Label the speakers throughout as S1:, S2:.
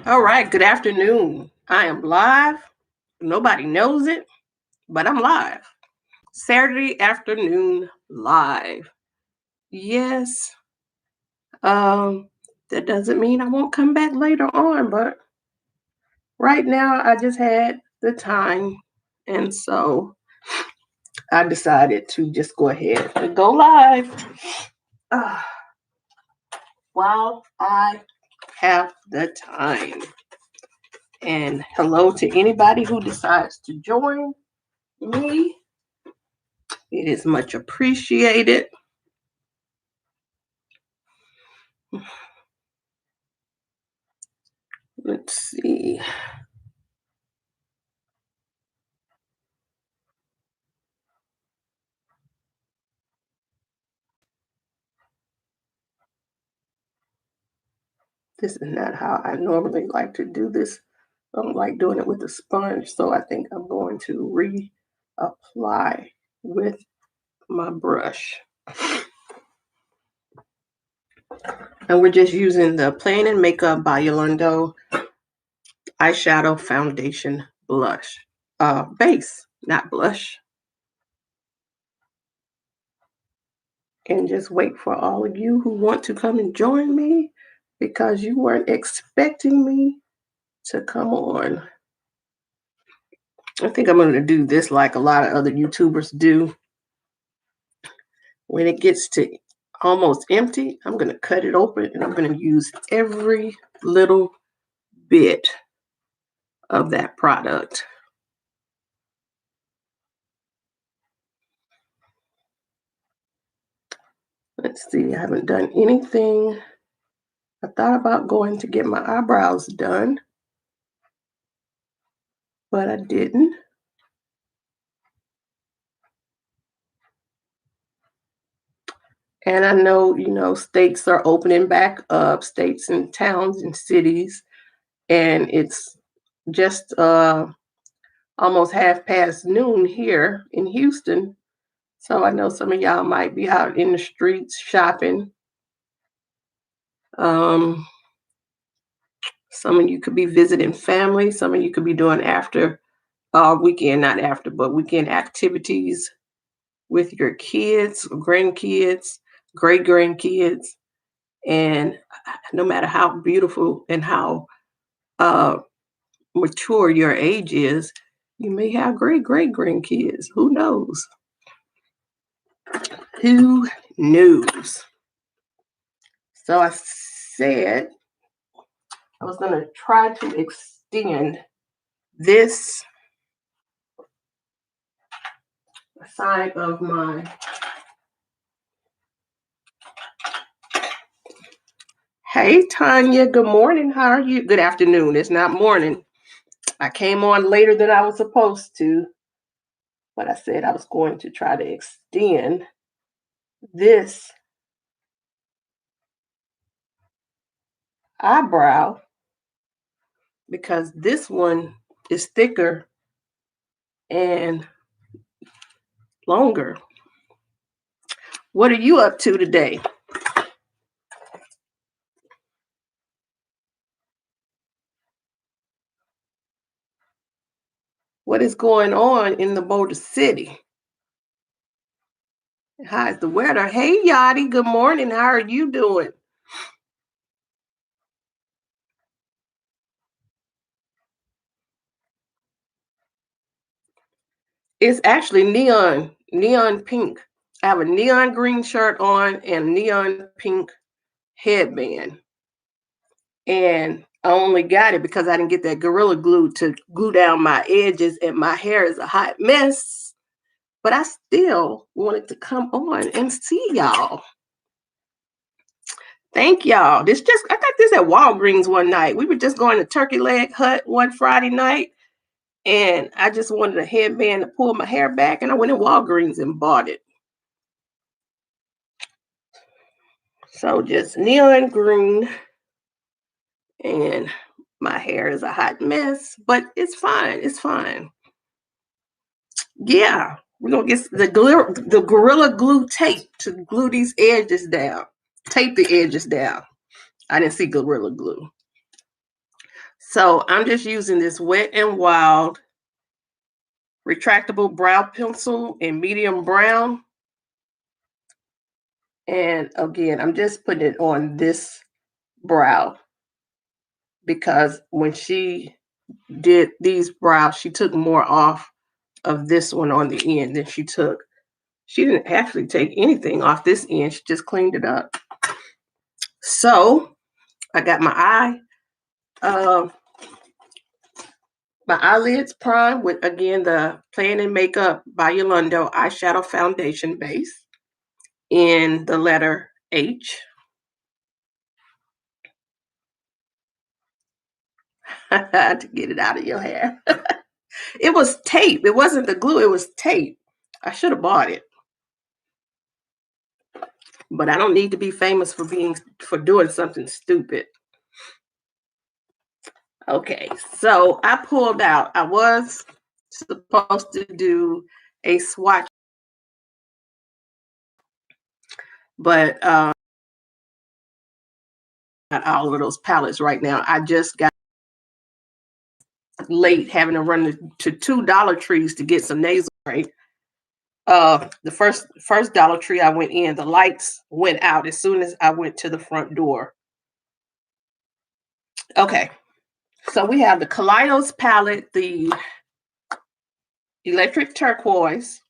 S1: All right, good afternoon. I am live. Nobody knows it, but I'm live. Saturday afternoon live. Yes. Um, that doesn't mean I won't come back later on, but right now I just had the time, and so I decided to just go ahead and go live uh, while I have the time. And hello to anybody who decides to join me. It is much appreciated. Let's see. This is not how I normally like to do this. I don't like doing it with a sponge, so I think I'm going to reapply with my brush. And we're just using the Plain and Makeup by Yolanda eyeshadow foundation blush. Base, not blush. And just wait for all of you who want to come and join me because you weren't expecting me to come on. I think I'm going to do this like a lot of other YouTubers do. When it gets to almost empty, I'm going to cut it open and I'm going to use every little bit of that product. Let's see, I haven't done anything. I thought about going to get my eyebrows done, but I didn't. And I know, states are opening back up, states and towns and cities, and it's just almost half past noon here in Houston. So I know some of y'all might be out in the streets shopping. Um, some of you could be visiting family. Some of you could be doing after weekend, not after, but weekend activities with your kids, grandkids, great grandkids. And no matter how beautiful and how uh, mature your age is, you may have great grandkids. Who knows? Who knows? So I said I was going to try to extend this side of my Hey Tanya, good morning. How are you? Good afternoon. It's not morning. I came on later than I was supposed to, but I said I was going to try to extend this eyebrow because this one is thicker and longer. What are you up to today? What is going on in the Motor City? How's the weather? Hey, Yachty, good morning. How are you doing? It's actually neon pink. I have a neon green shirt on and neon pink headband. And I only got it because I didn't get that Gorilla Glue to glue down my edges, and my hair is a hot mess. But I still wanted to come on and see y'all. Thank y'all. I got this at Walgreens one night. We were just going to Turkey Leg Hut one Friday night, and I just wanted a headband to pull my hair back, and I went to Walgreens and bought it. So just neon green, and my hair is a hot mess, but it's fine. It's fine. Yeah, we're gonna get the Gorilla Glue tape to glue these edges down. Tape the edges down. I didn't see Gorilla Glue. So I'm just using this Wet n Wild retractable brow pencil in medium brown. And again, I'm just putting it on this brow because when she did these brows, she took more off of this one on the end than she didn't actually take anything off this end. She just cleaned it up. So I got uh, my eyelids primed with, again, the Plan & Makeup by Yolando eyeshadow foundation base in the letter H. To get it out of your hair. It was tape. It wasn't the glue. It was tape. I should have bought it. But I don't need to be famous for doing something stupid. Okay, so I pulled out. I was supposed to do a swatch, but not all of those palettes right now. I just got late having to run to two Dollar Trees to get some nasal spray. The first Dollar Tree I went in, the lights went out as soon as I went to the front door. Okay, so we have the Kaleidos palette, the Electric Turquoise,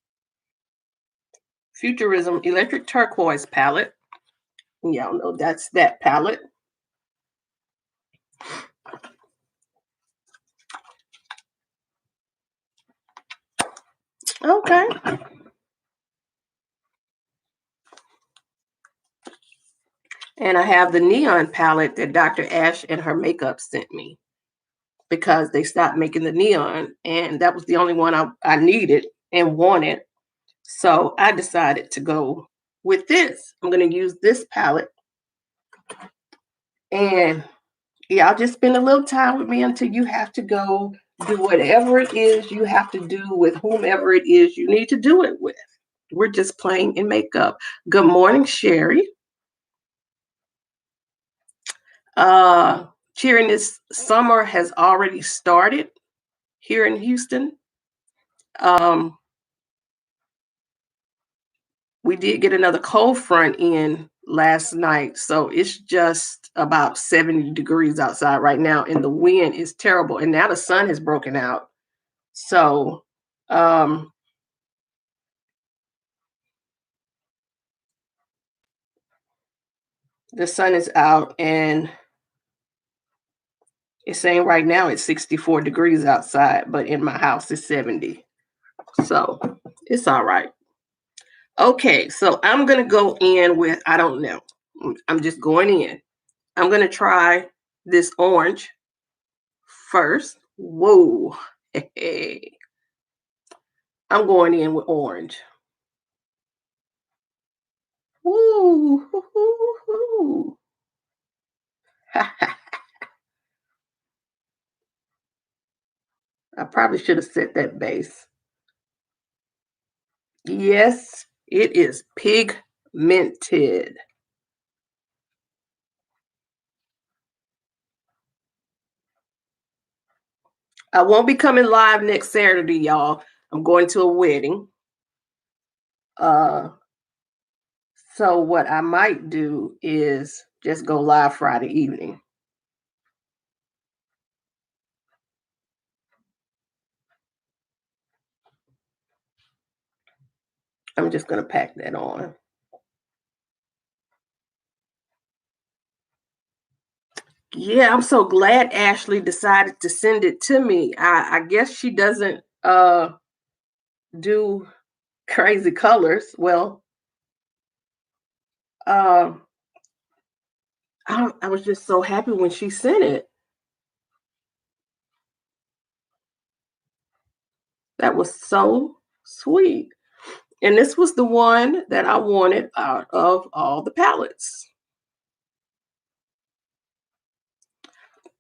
S1: Futurism Electric Turquoise palette. Y'all know that's that palette. Okay. And I have the Neon palette that Dr. Ash and her makeup sent me because they stopped making the neon. And that was the only one I needed and wanted. So I decided to go with this. I'm going to use this palette. And y'all just spend a little time with me until you have to go do whatever it is you have to do with whomever it is you need to do it with. We're just playing in makeup. Good morning, Sherry. Cheering this summer has already started here in Houston. We did get another cold front in last night, so it's just about 70 degrees outside right now, and the wind is terrible. And now the sun has broken out. So the sun is out, and it's saying right now it's 64 degrees outside, but in my house it's 70. So it's all right. Okay, so I'm going to go in with, I don't know. I'm just going in. I'm going to try this orange first. Whoa. Hey. I'm going in with orange. Woo. I probably should have set that base. Yes, it is pigmented. I won't be coming live next Saturday, y'all. I'm going to a wedding. So what I might do is just go live Friday evening. I'm just going to pack that on. Yeah, I'm so glad Ashley decided to send it to me. I guess she doesn't do crazy colors. Well, I was just so happy when she sent it. That was so sweet. And this was the one that I wanted out of all the palettes.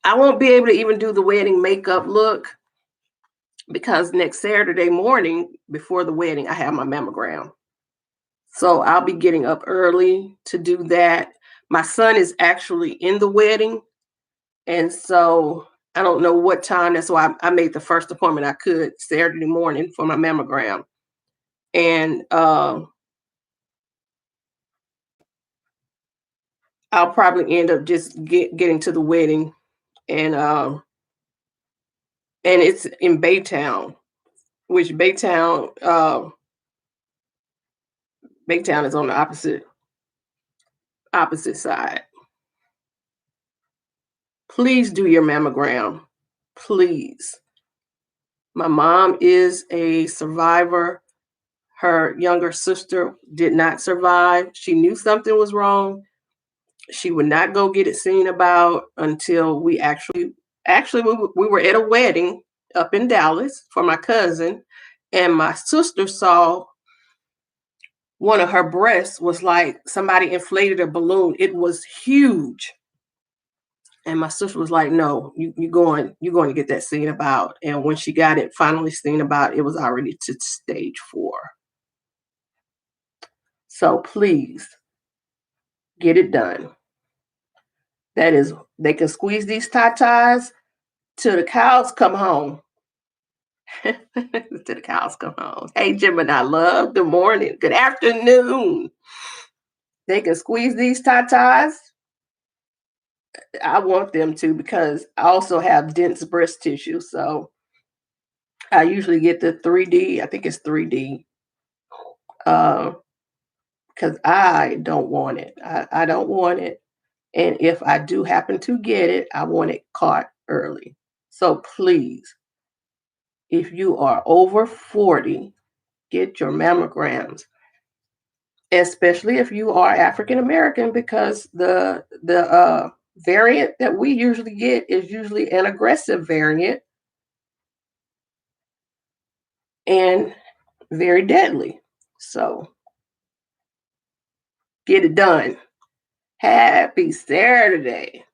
S1: I won't be able to even do the wedding makeup look because next Saturday morning before the wedding, I have my mammogram. So I'll be getting up early to do that. My son is actually in the wedding. And so I don't know what time. That's why I made the first appointment I could Saturday morning for my mammogram. And I'll probably end up just getting to the wedding, and it's in Baytown, which Baytown is on the opposite side. Please do your mammogram. Please. My mom is a survivor. Her younger sister did not survive. She knew something was wrong. She would not go get it seen about until we we were at a wedding up in Dallas for my cousin, and my sister saw one of her breasts was like somebody inflated a balloon. It was huge. And my sister was like, "No, you're going to get that seen about." And when she got it finally seen about, it was already to stage 4. So please get it done. That is, they can squeeze these tatas till the cows come home. Till the cows come home. Hey, Gemini love. Good morning. Good afternoon. They can squeeze these tatas. I want them to, because I also have dense breast tissue. So I usually get the 3D. I think it's 3D. Because I don't want it. I don't want it. And if I do happen to get it, I want it caught early. So please, if you are over 40, get your mammograms, especially if you are African American, because the variant that we usually get is usually an aggressive variant and very deadly. So get it done. Happy Saturday.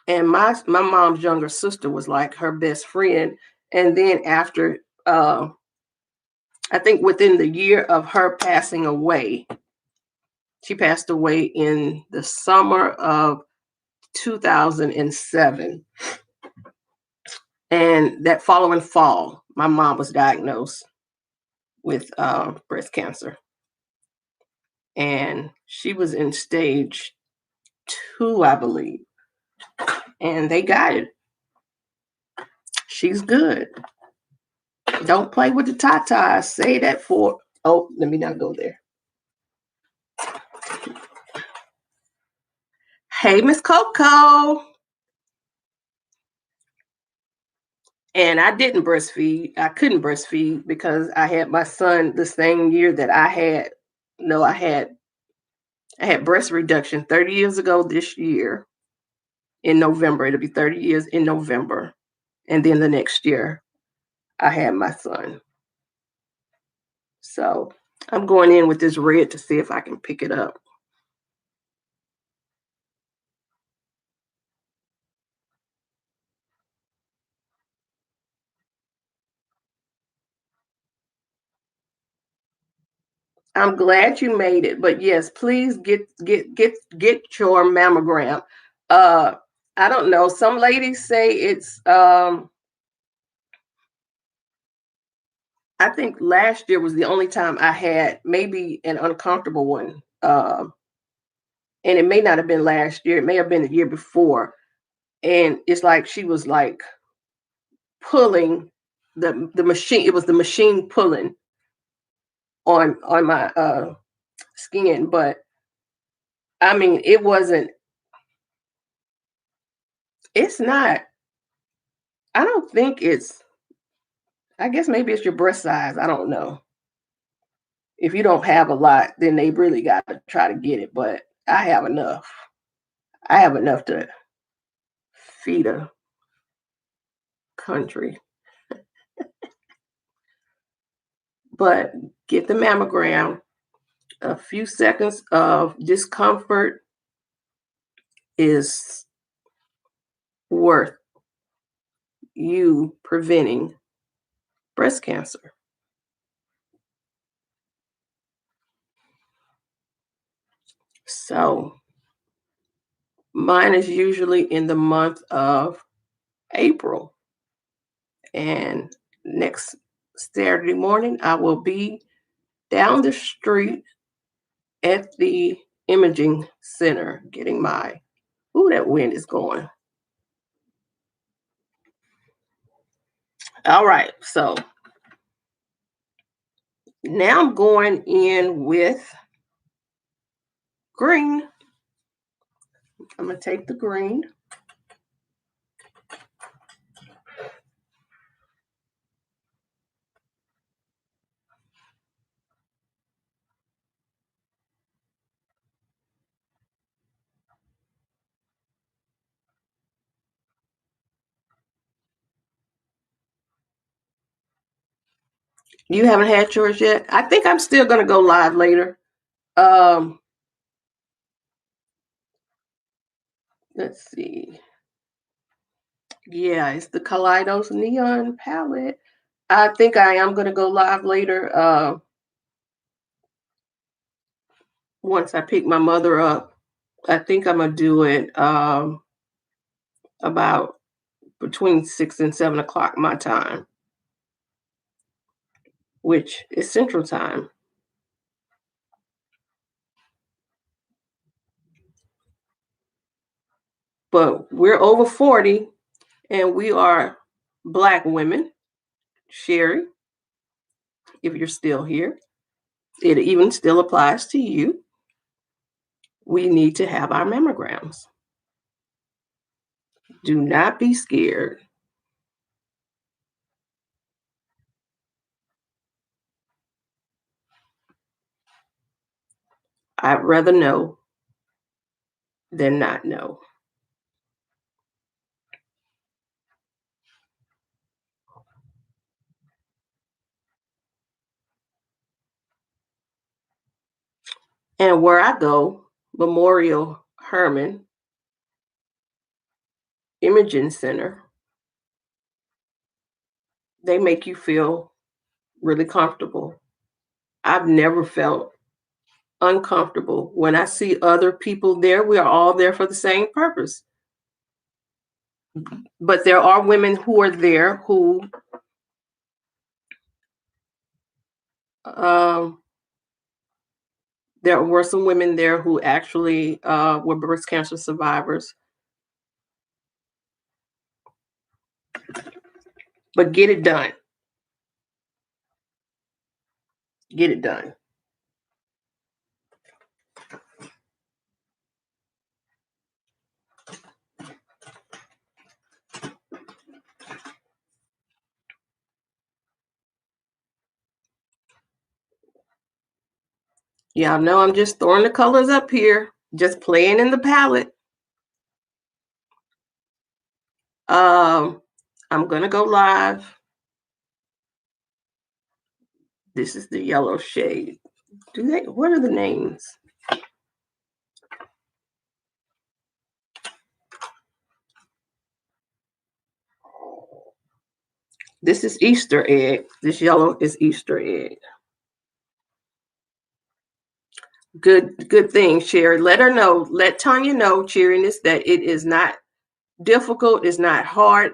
S1: And my mom's younger sister was like her best friend. And then after, I think within the year of her passing away, she passed away in the summer of 2007. And that following fall, my mom was diagnosed with breast cancer. And she was in stage 2, I believe. And they got it. She's good. Don't play with the tatas. Say that for, oh, let me not go there. Hey, Miss Coco. And I didn't breastfeed. I couldn't breastfeed because I had my son the same year that I had. No, I had breast reduction 30 years ago this year in November. It'll be 30 years in November. And then the next year, I had my son. So I'm going in with this red to see if I can pick it up. I'm glad you made it, but yes, please get your mammogram. Uh, I don't know. Some ladies say it's. I think last year was the only time I had maybe an uncomfortable one, and it may not have been last year. It may have been the year before, and it's like she was like pulling the machine. It was the machine pulling on my skin, but I mean, it wasn't. It's not. I don't think it's. I guess maybe it's your breast size. I don't know. If you don't have a lot, then they really got to try to get it. But I have enough. I have enough to feed a country. But get the mammogram. A few seconds of discomfort is worth you preventing breast cancer. So Mine is usually in the month of April. And next Saturday morning, I will be down the street at the imaging center getting my, ooh, that wind is going. All right. So now I'm going in with green. I'm going to take the green. You haven't had yours yet? I think I'm still going to go live later. Um, let's see. Yeah, it's the Kaleidos Neon palette. I think I am going to go live later. Once I pick my mother up, I think I'm going to do it about between 6 and 7 o'clock my time, which is Central Time. But we're over 40 and we are Black women. Sherry, if you're still here, it even still applies to you. We need to have our mammograms. Do not be scared. I'd rather know than not know. And where I go, Memorial Hermann Imaging Center, they make you feel really comfortable. I've never felt uncomfortable. When I see other people there, we are all there for the same purpose. But there are women who are there who um, there were some women there who actually were breast cancer survivors. But get it done. Get it done. Y'all know I'm just throwing the colors up here, just playing in the palette. I'm gonna go live. This is the yellow shade. What are the names? This is Easter egg. This yellow is Easter egg. Good thing, Sherry. Let her know. Let Tanya know, cheeriness, that it is not difficult. It's not hard.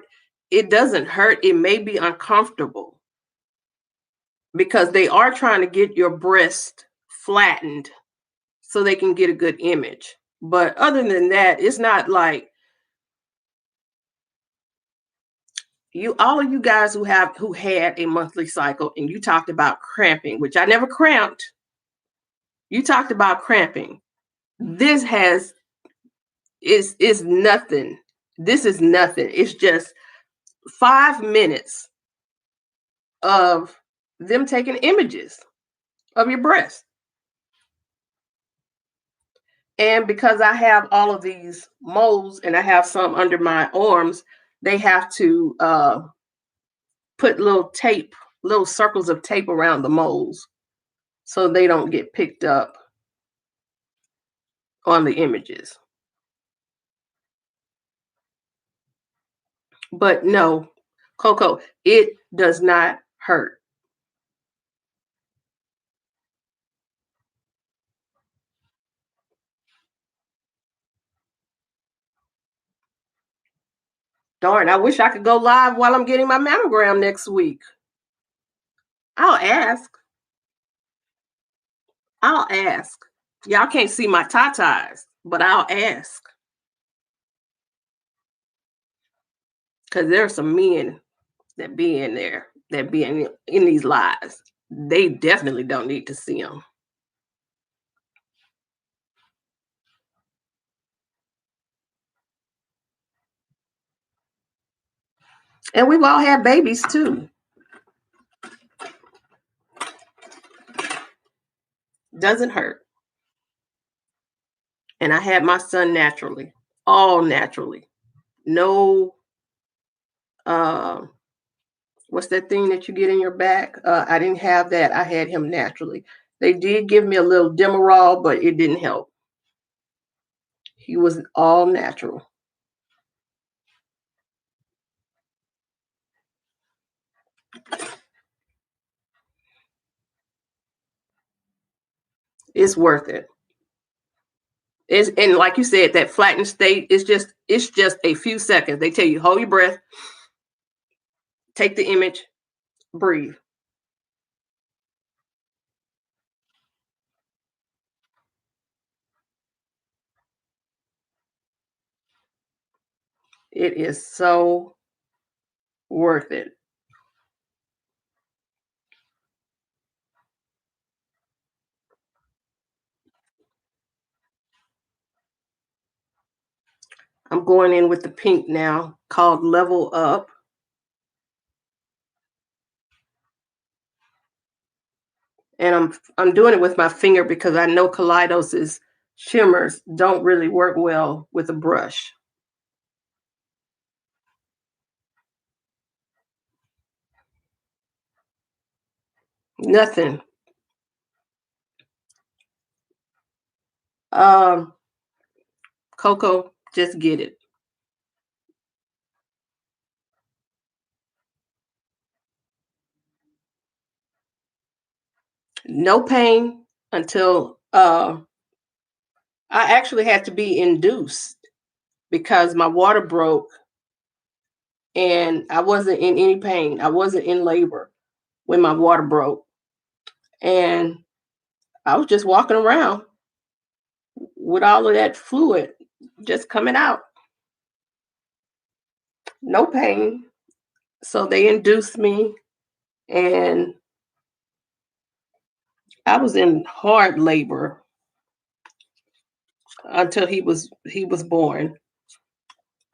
S1: It doesn't hurt. It may be uncomfortable because they are trying to get your breast flattened so they can get a good image. But other than that, it's not like all of you guys who had a monthly cycle and you talked about cramping, which I never cramped. You talked about cramping. This is nothing. This is nothing. It's just 5 minutes of them taking images of your breast. And because I have all of these moles and I have some under my arms, they have to put little circles of tape around the moles so they don't get picked up on the images. But no, Coco, it does not hurt. Darn, I wish I could go live while I'm getting my mammogram next week. I'll ask. I'll ask. Y'all can't see my tatas, but I'll ask. Because there are some men that be in there, that be in these lives. They definitely don't need to see them. And we've all had babies too. Doesn't hurt. And I had my son naturally, all naturally. No, uh, what's that thing that you get in your back? I didn't have that. I had him naturally. They did give me a little Demerol, but it didn't help. He was all natural. It's worth it. It's, and like you said, that flattened state is just a few seconds. They tell you hold your breath, take the image, breathe. It is so worth it. I'm going in with the pink now, called Level Up. And I'm doing it with my finger because I know Kaleidos's shimmers don't really work well with a brush. Nothing. Coco, just get it. No pain until I actually had to be induced because my water broke and I wasn't in any pain. I wasn't in labor when my water broke. And I was just walking around with all of that fluid just coming out. No pain. So they induced me and I was in hard labor until he was born,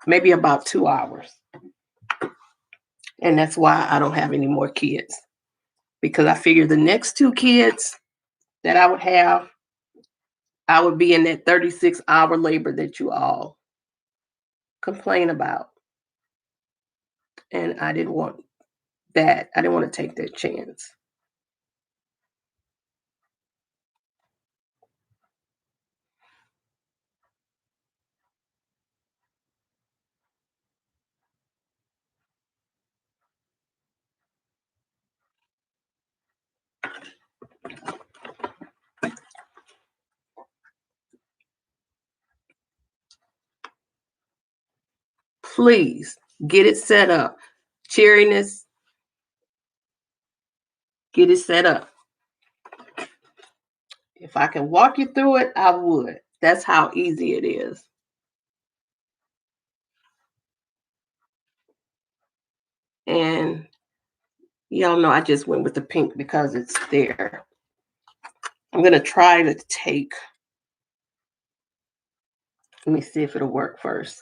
S1: maybe about 2 hours. And that's why I don't have any more kids. Because I figured the next two kids that I would have, I would be in that 36-hour labor that you all complain about. And I didn't want that. I didn't want to take that chance. Please get it set up. Cheeriness, get it set up. If I can walk you through it, I would. That's how easy it is. And y'all know I just went with the pink because it's there. I'm going to try to take, let me see if it'll work first.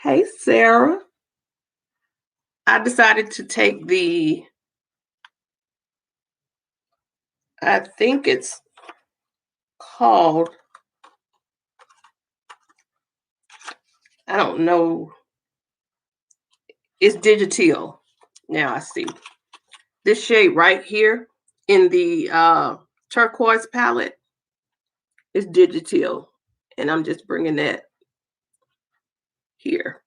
S1: Hey, Sarah. I decided to take I think it's called, I don't know, it's Digital. Now I see this shade right here in the turquoise palette. It's Digital, and I'm just bringing that here.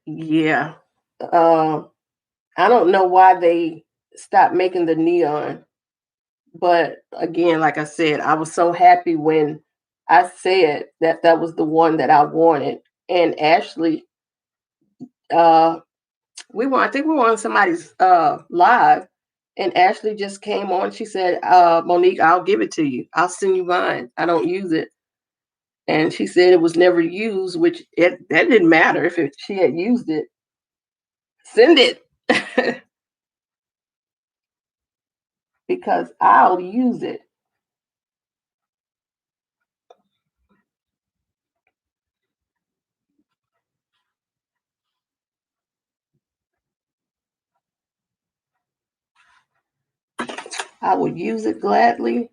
S1: Yeah. Uh, I don't know why they stopped making the neon, but again, like I said, I was so happy when I said that that was the one that I wanted. And Ashley, uh, I think we were on somebody's live, and Ashley just came on. She said, Monique, I'll give it to you. I'll send you mine. I don't use it. And she said it was never used, which that didn't matter if she had used it. Send it because I'll use it. I would use it gladly.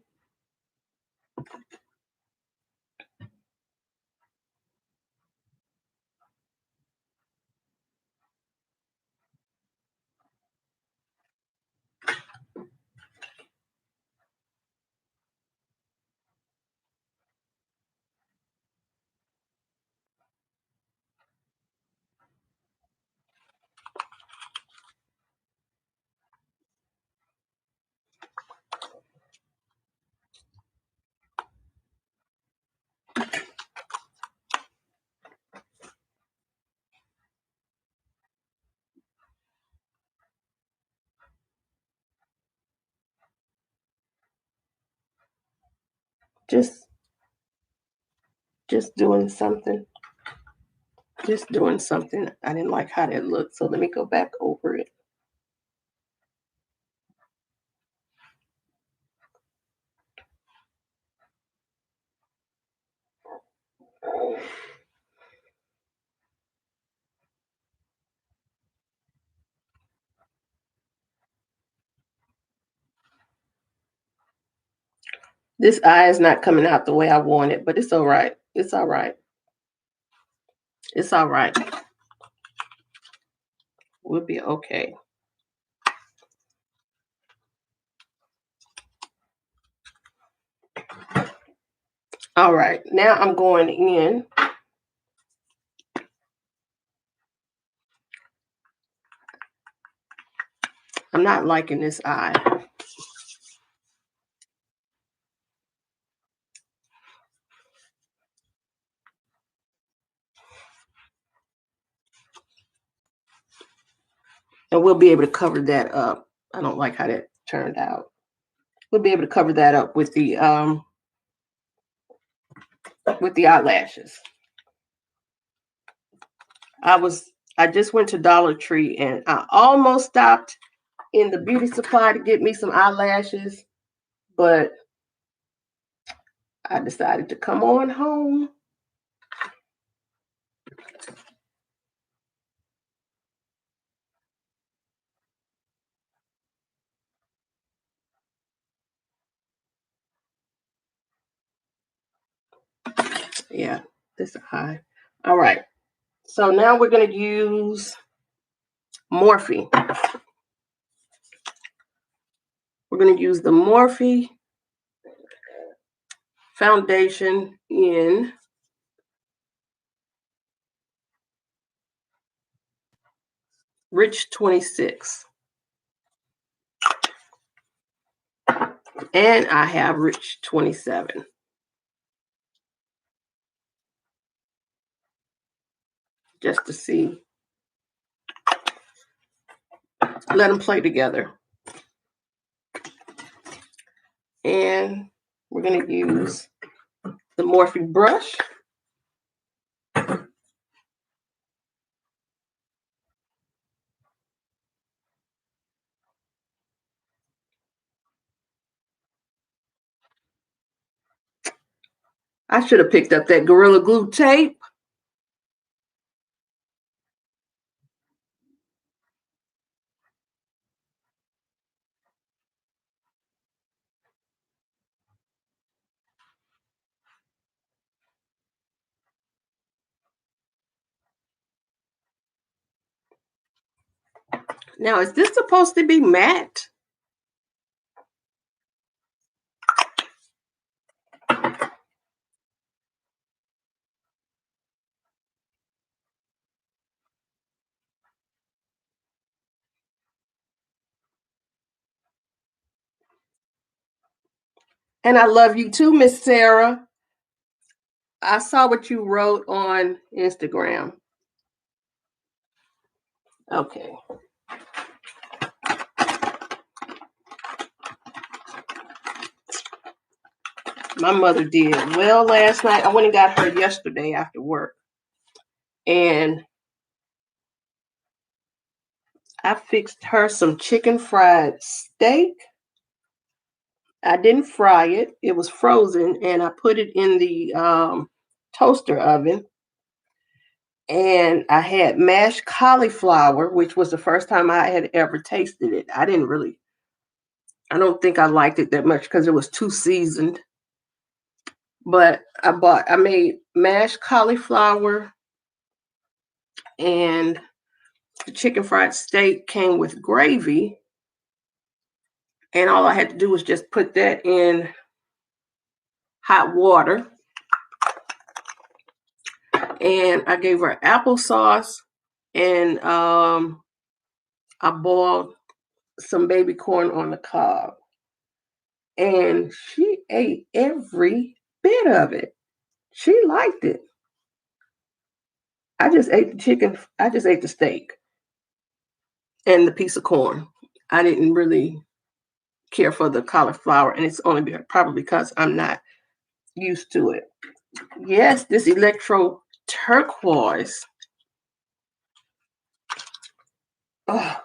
S1: Just just doing something. Just doing something. I didn't like how that looked, so let me go back over it. This eye is not coming out the way I want it, but it's all right. It's all right. It's all right. We'll be okay. All right. Now I'm going in. I'm not liking this eye. And we'll be able to cover that up. I don't like how that turned out. We'll be able to cover that up with the eyelashes. I just went to Dollar Tree and I almost stopped in the beauty supply to get me some eyelashes, but I decided to come on home. Yeah, this eye. All right. So now we're going to use Morphe. We're going to use the Morphe foundation in Rich 26. And I have Rich 27. Just to see. Let them play together. And we're going to use the Morphe brush. I should have picked up that Gorilla Glue tape. Now, is this supposed to be matte? And I love you too, Miss Sarah. I saw what you wrote on Instagram. Okay. My mother did well last night. I went and got her yesterday after work. And I fixed her some chicken fried steak. I didn't fry it. It was frozen, and I put it in the toaster oven. And I had mashed cauliflower, which was the first time I had ever tasted it. I don't think I liked it that much because it was too seasoned. But I made mashed cauliflower, and the chicken fried steak came with gravy. And all I had to do was just put that in hot water. And I gave her applesauce, and I boiled some baby corn on the cob. And she ate every bit of it. She liked it. I just ate the chicken. I just ate the steak and the piece of corn. I didn't really care for the cauliflower, and it's only probably because I'm not used to it. Yes, this electro turquoise. Oh.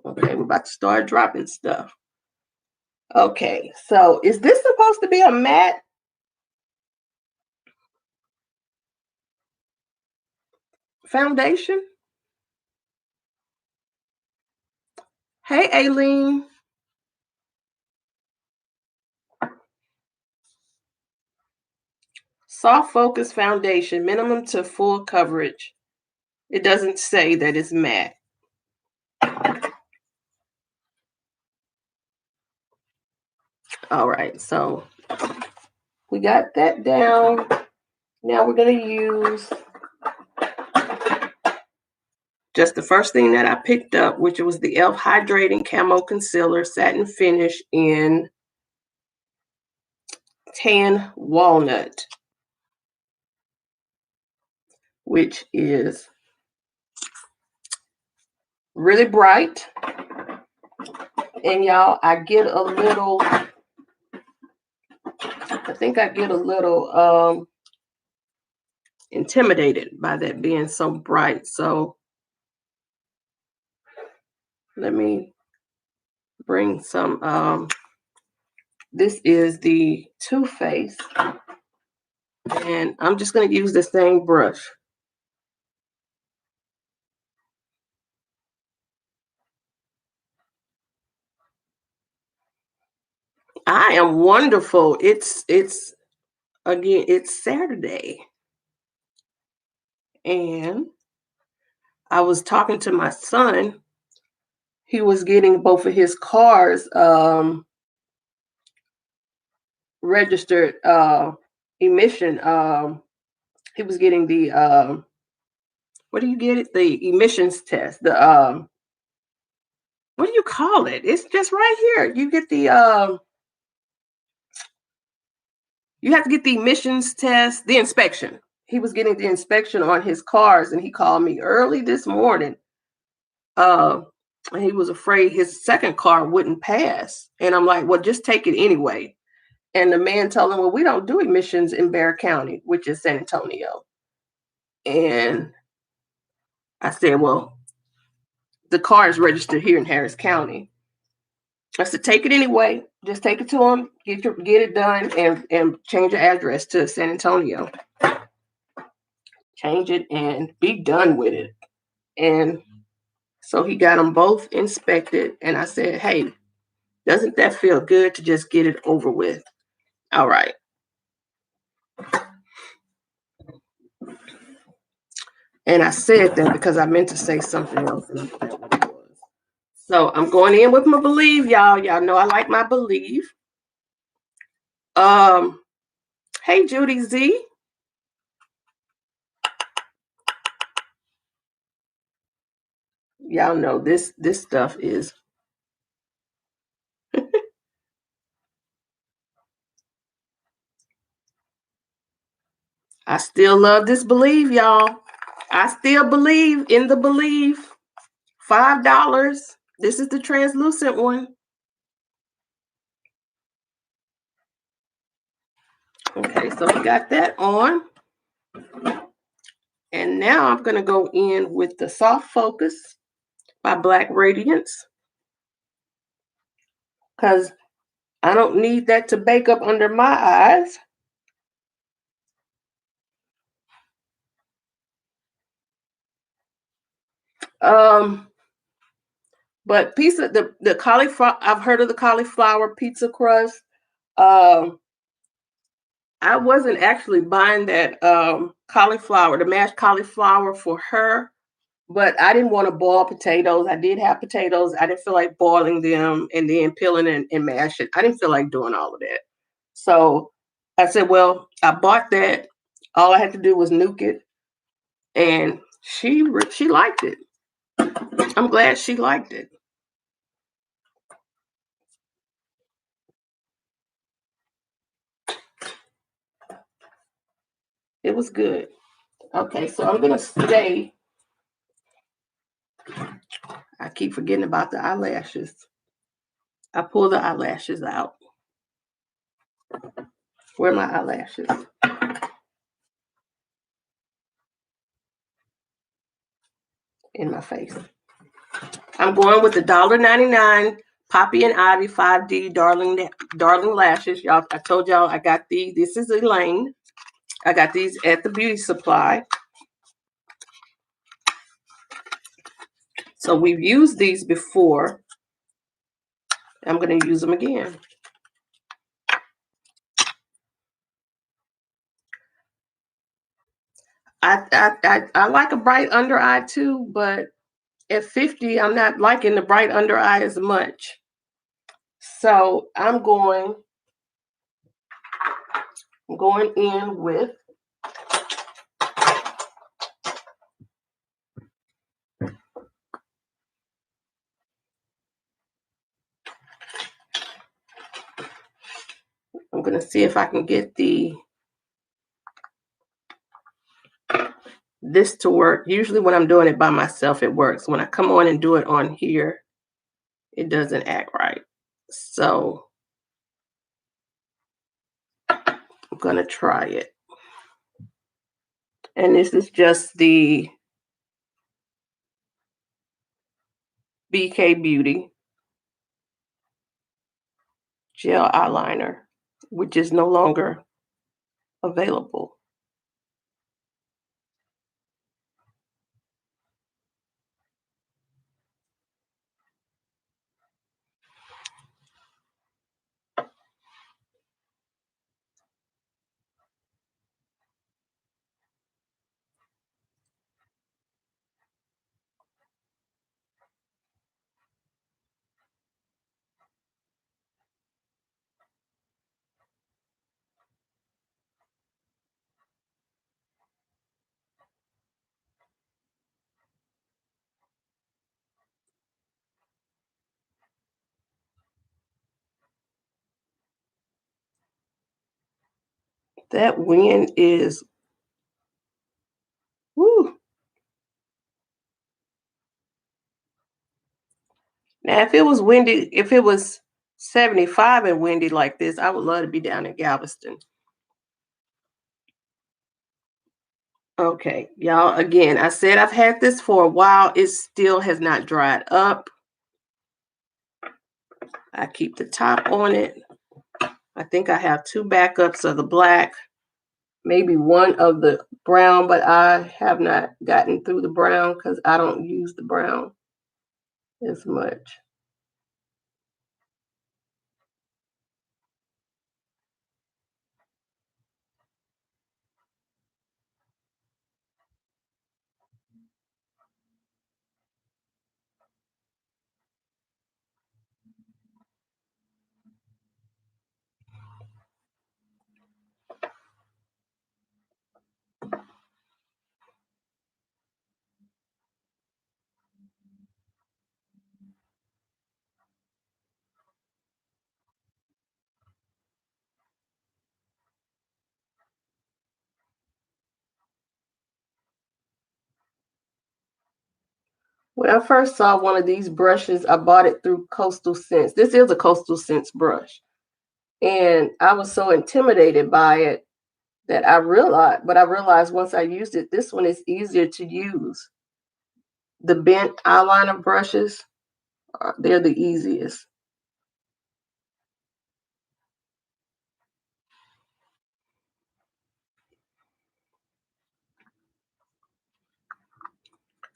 S1: Okay, we're about to start dropping stuff. Okay, so is this supposed to be a matte? Foundation? Hey, Aileen. Soft focus foundation, minimum to full coverage. It doesn't say that it's matte. All right, so we got that down. Now we're going to use just the first thing that I picked up, which was the e.l.f. Hydrating Camo Concealer Satin Finish in Tan Walnut, which is really bright. And y'all, I think I get a little intimidated by that being so bright. So let me bring some, this is the Too Faced, and I'm just going to use the same brush. I am wonderful. It's again, it's Saturday. And I was talking to my son. He was getting both of his cars registered emission. He was getting the what do you get it? The emissions test. The what do you call it? It's just right here. You get the you have to get the emissions test, the inspection. He was getting the inspection on his cars, and he called me early this morning. And he was afraid his second car wouldn't pass. And I'm like, well, just take it anyway. And the man told him, well, we don't do emissions in Bexar County, which is San Antonio. And I said, well, the car is registered here in Harris County. I said, take it anyway. Just take it to him, get it done, and change your address to San Antonio. Change it and be done with it. And so he got them both inspected. And I said, hey, doesn't that feel good to just get it over with? All right. And I said that because I meant to say something else. And I forgot what it was. So I'm going in with my Believe, y'all. Y'all know I like my Believe. Hey Judy Z. Y'all know this stuff is I still love this Believe, y'all. I still believe in the Believe. $5. This is the translucent one. Okay, so we got that on. And now I'm going to go in with the Soft Focus by Black Radiance, because I don't need that to bake up under my eyes. But pizza, the cauliflower, I've heard of the cauliflower pizza crust. I wasn't actually buying that cauliflower, the mashed cauliflower for her, but I didn't want to boil potatoes. I did have potatoes. I didn't feel like boiling them and then peeling and mash it. I didn't feel like doing all of that. So I said, well, I bought that. All I had to do was nuke it, and she liked it. I'm glad she liked it. It was good. Okay, so I'm gonna stay. I keep forgetting about the eyelashes. I pull the eyelashes out. Where are my eyelashes? In my face. I'm going with the $1.99 Poppy and Ivy 5D Darling Lashes. Y'all, I told y'all I got these. This is Elaine. I got these at the beauty supply. So we've used these before. I'm going to use them again. I like a bright under eye too, but at 50, I'm not liking the bright under eye as much. So I'm going in with I'm going to see if I can get this to work. Usually when I'm doing it by myself, it works. When I come on and do it on here, it doesn't act right. So I'm going to try it. And this is just the BK Beauty gel eyeliner, which is no longer available. That wind is, woo. Now, if it was windy, if it was 75 and windy like this, I would love to be down in Galveston. Okay, y'all, again, I said I've had this for a while. It still has not dried up. I keep the top on it. I think I have 2 backups of the black, maybe one of the brown, but I have not gotten through the brown because I don't use the brown as much. When I first saw one of these brushes, I bought it through Coastal Scents. This is a Coastal Scents brush. And I was so intimidated by it that I realized once I used it, this one is easier to use. The bent eyeliner brushes, they're the easiest.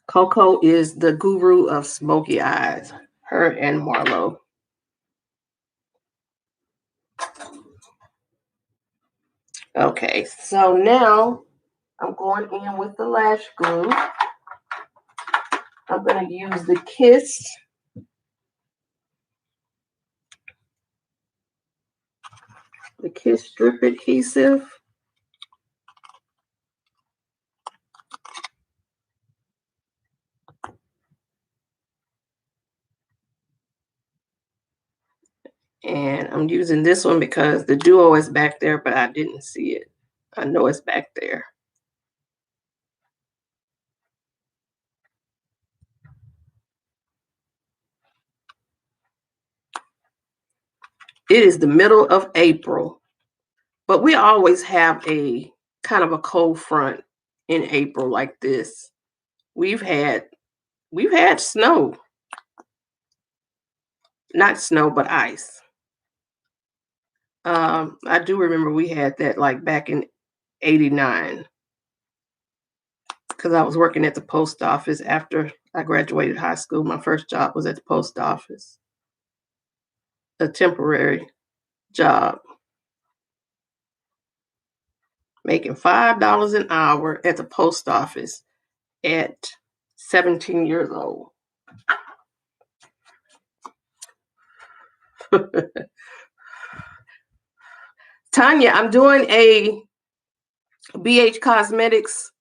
S1: Coco is the guru of smoky eyes, her and Marlo. Okay, so now I'm going in with the lash glue. I'm going to use the Kiss strip adhesive. And I'm using this one because the duo is back there, but I didn't see it. I know it's back there. It is the middle of April, but we always have a kind of a cold front in April like this. We've had snow. Not snow, but ice. I do remember we had that like back in '89 because I was working at the post office after I graduated high school. My first job was at the post office, a temporary job, making $5 an hour at the post office at 17 years old. Tanya, I'm doing a BH Cosmetics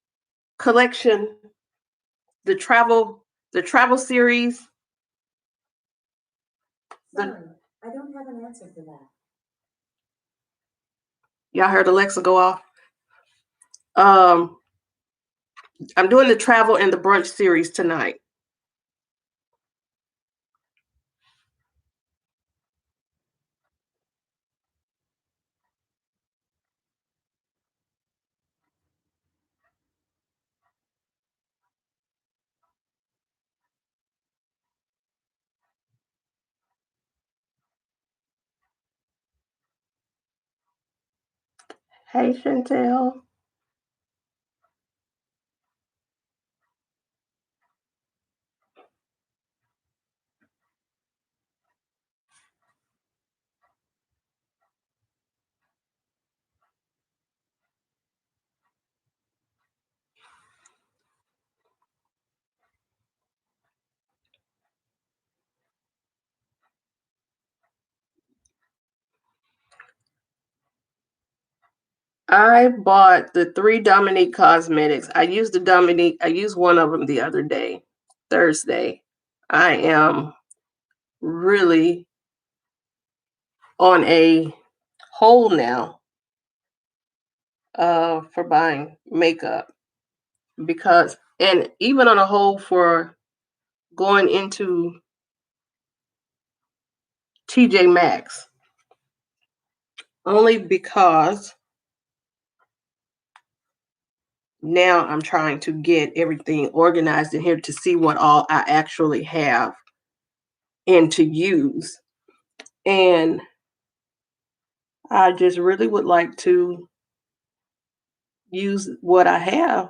S1: collection, the travel series.
S2: Sorry, I don't have an answer for that.
S1: Y'all heard Alexa go off? I'm doing the travel and the brunch series tonight. Hey, Chantel. I bought the 3 Dominique Cosmetics. I used one of them the other day, Thursday. I am really on a hole now for buying makeup because, and even on a hole for going into TJ Maxx, only because now I'm trying to get everything organized in here to see what all I actually have and to use. And I just really would like to use what I have.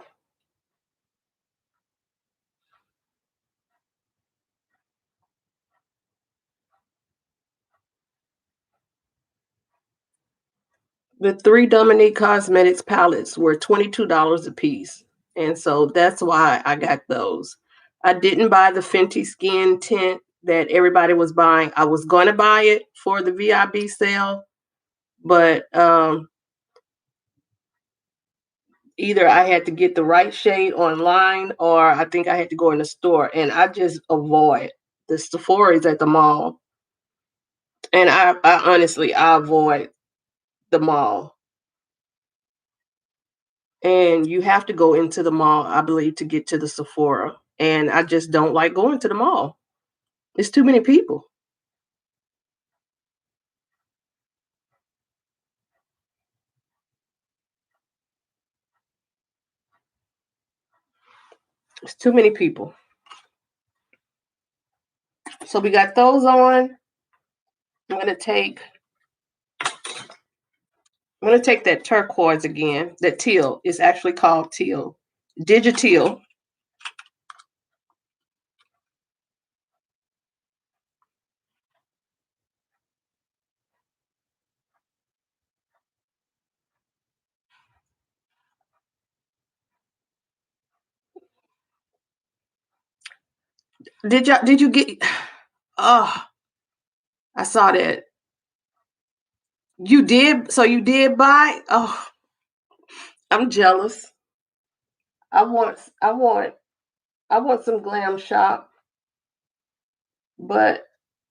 S1: The 3 Dominique Cosmetics palettes were $22 a piece. And so that's why I got those. I didn't buy the Fenty Skin Tint that everybody was buying. I was going to buy it for the VIB sale, but either I had to get the right shade online or I think I had to go in the store. And I just avoid the Sephora's at the mall. And I honestly, I avoid the mall. And you have to go into the mall, I believe, to get to the Sephora. and I just don't like going to the mall. It's too many people. It's too many people. So we got those on. I'm gonna take that turquoise again. That teal is actually called teal. Digiteal. Did you get oh, I saw that. You did, so you did buy? Oh, I'm jealous. I want I want I want some glam shop, but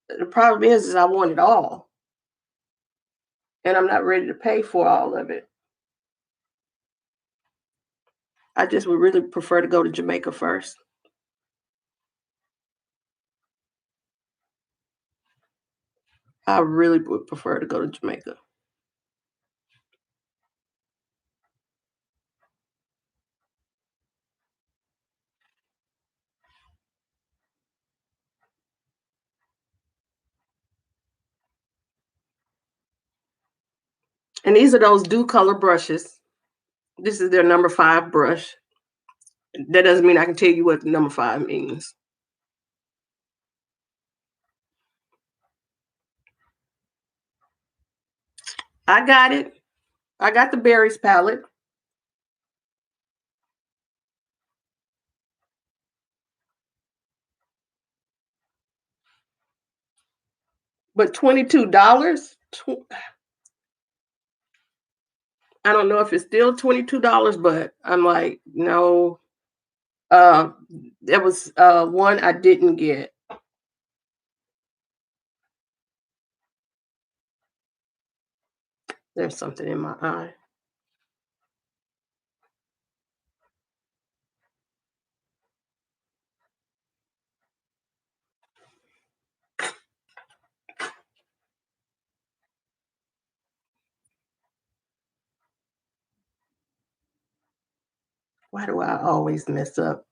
S1: the problem is I want it all. And I'm not ready to pay for all of it. I just would really prefer to go to Jamaica first. I really would prefer to go to Jamaica. And these are those Dew Color brushes. This is their number 5 brush. That doesn't mean I can tell you what number 5 means. I got it. I got the berries palette. But $22? I don't know if it's still $22, but I'm like, no. There was one I didn't get. There's something in my eye. Why do I always mess up?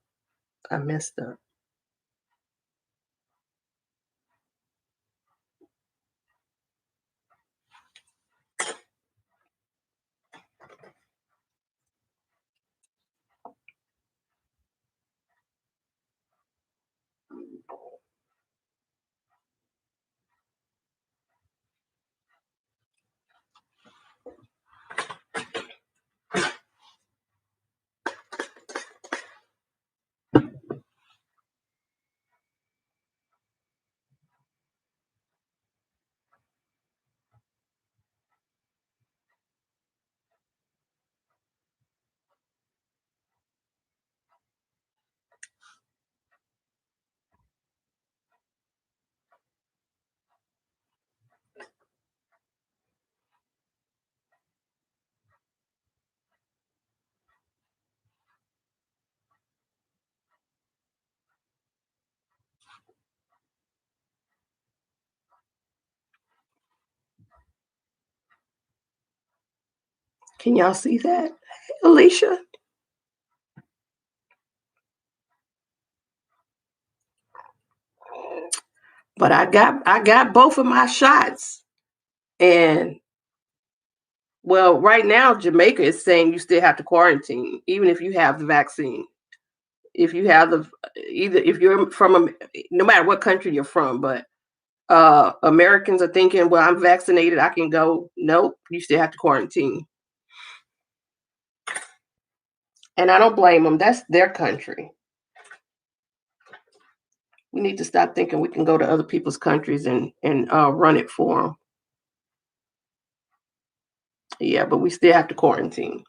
S1: I messed up. Can y'all see that? Alicia? But I got both of my shots. And well, right now Jamaica is saying you still have to quarantine, even if you have the vaccine. If you have the either if you're from no matter what country you're from, but Americans are thinking, well, I'm vaccinated, I can go. Nope, you still have to quarantine. And I don't blame them. That's their country. We need to stop thinking we can go to other people's countries and run it for them. Yeah, but we still have to quarantine.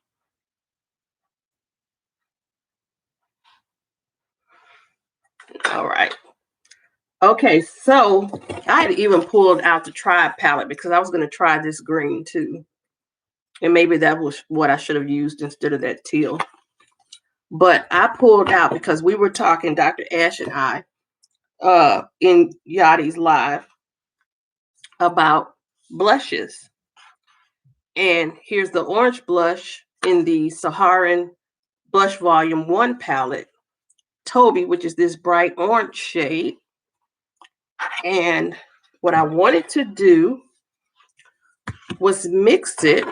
S1: All right. Okay, so I had even pulled out the Tribe palette because I was going to try this green too. And maybe that was what I should have used instead of that teal. But I pulled out because we were talking, Dr. Ash and I, in Yachty's live about blushes. And here's the orange blush in the Saharan Blush Volume 1 palette, Toby, which is this bright orange shade. And what I wanted to do was mix it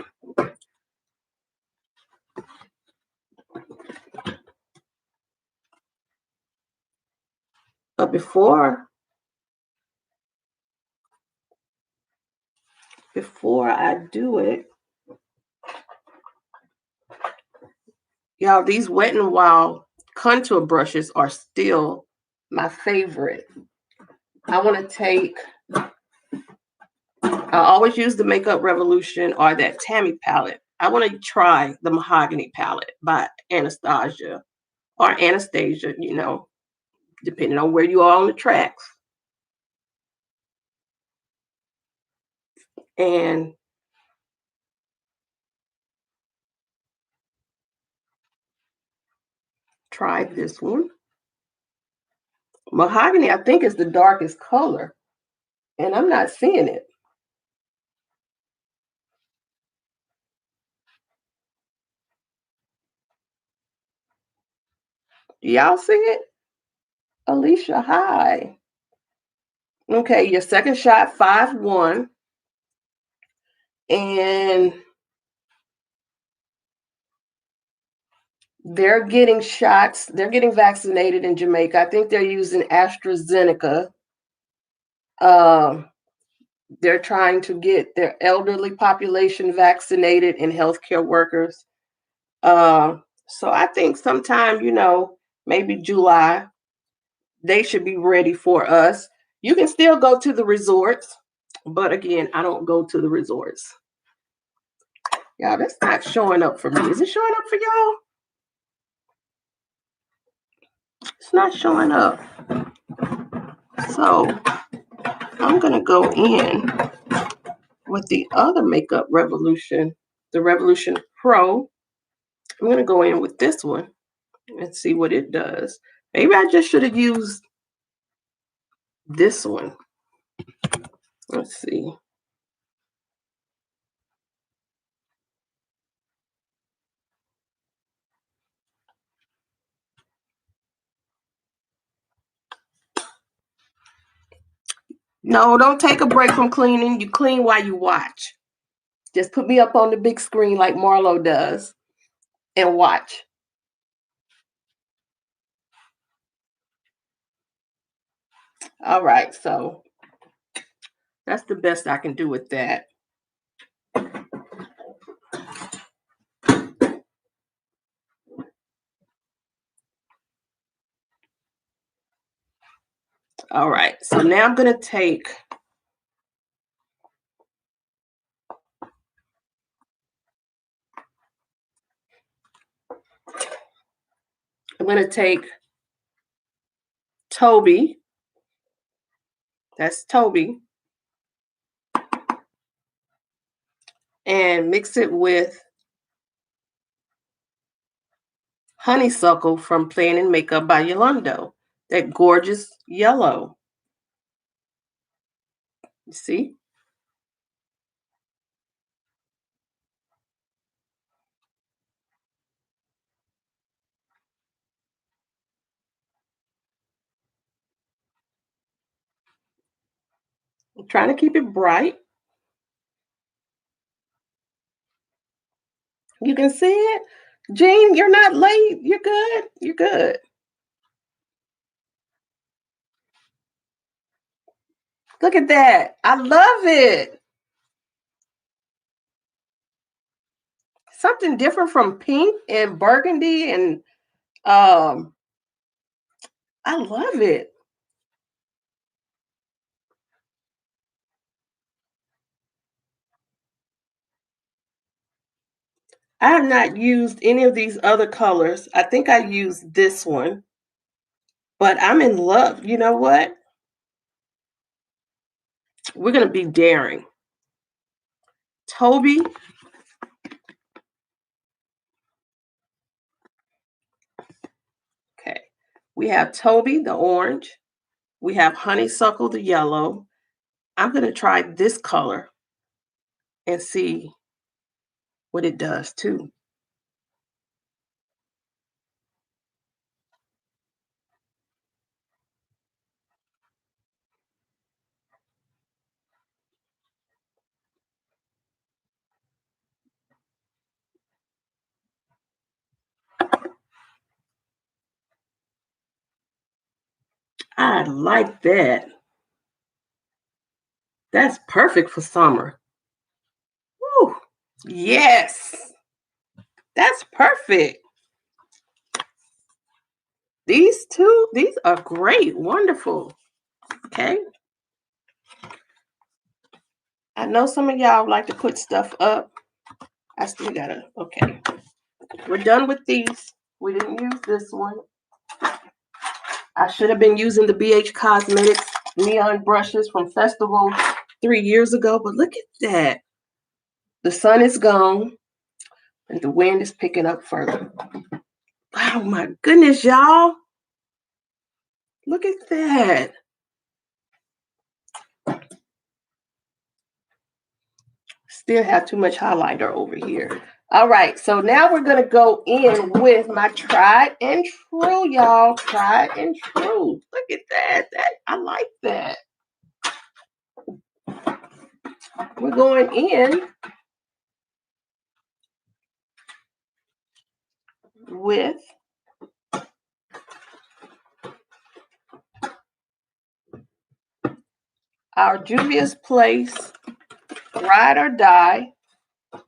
S1: but before I do it, y'all, these Wet n Wild contour brushes are still my favorite. I want to take, I always use the Makeup Revolution or that Tammy palette. I want to try the Mahogany palette by Anastasia or Anastasia, you know, depending on where you are on the tracks. And try this one. Mahogany, I think, is the darkest color, and I'm not seeing it. Y'all see it? Alicia, hi. Okay, your second shot, 5-1. And they're getting shots. They're getting vaccinated in Jamaica. I think they're using AstraZeneca. They're trying to get their elderly population vaccinated and healthcare workers. So I think sometime, you know, maybe July, they should be ready for us. You can still go to the resorts, but again, I don't go to the resorts. Y'all, that's not showing up for me. Is it showing up for y'all? It's not showing up. So I'm going to go in with the other Makeup Revolution, the Revolution Pro. I'm going to go in with this one and see what it does. Maybe I just should have used this one. Let's see. No, don't take a break from cleaning. You clean while you watch. Just put me up on the big screen like Marlo does and watch. All right, so that's the best I can do with that. All right, so now I'm going to take Toby. That's Toby. And mix it with Honeysuckle from Playing in Makeup by Yolando. That gorgeous yellow. You see? I'm trying to keep it bright. You can see it. Jean, you're not late. You're good. You're good. Look at that. I love it. Something different from pink and burgundy, and I love it. I have not used any of these other colors. I think I used this one, but I'm in love. You know what? We're going to be daring. Toby, We have Toby, the orange. We have Honeysuckle, the yellow. I'm going to try this color and see what it does too. I like that. That's perfect for summer. Woo. Yes. That's perfect. These two, these are great. Wonderful. Okay. I know some of y'all like to put stuff up. I still gotta, okay. We're done with these. We didn't use this one. I should have been using the BH Cosmetics neon brushes from Festival 3 years ago, but look at that. The sun is gone and the wind is picking up further. Oh my goodness, y'all. Look at that. Still have too much highlighter over here. All right, so now we're gonna go in with my tried and true, y'all. Tried and true. Look at that. I like that. We're going in with our Juvia's Place Ride or Die,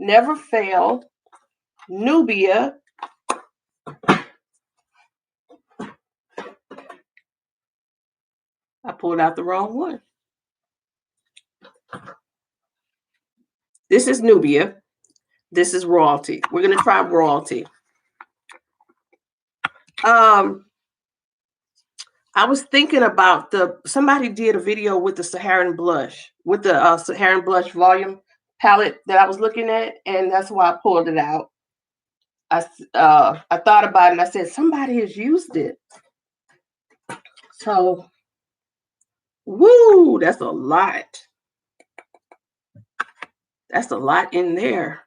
S1: Never Fail, Nubia. I pulled out the wrong one. This is Nubia. This is Royalty. We're gonna try Royalty. I was thinking about somebody did a video with the Saharan blush, with the Saharan blush volume palette that I was looking at, and that's why I pulled it out. I thought about it and I said, somebody has used it. So, woo, that's a lot. That's a lot in there.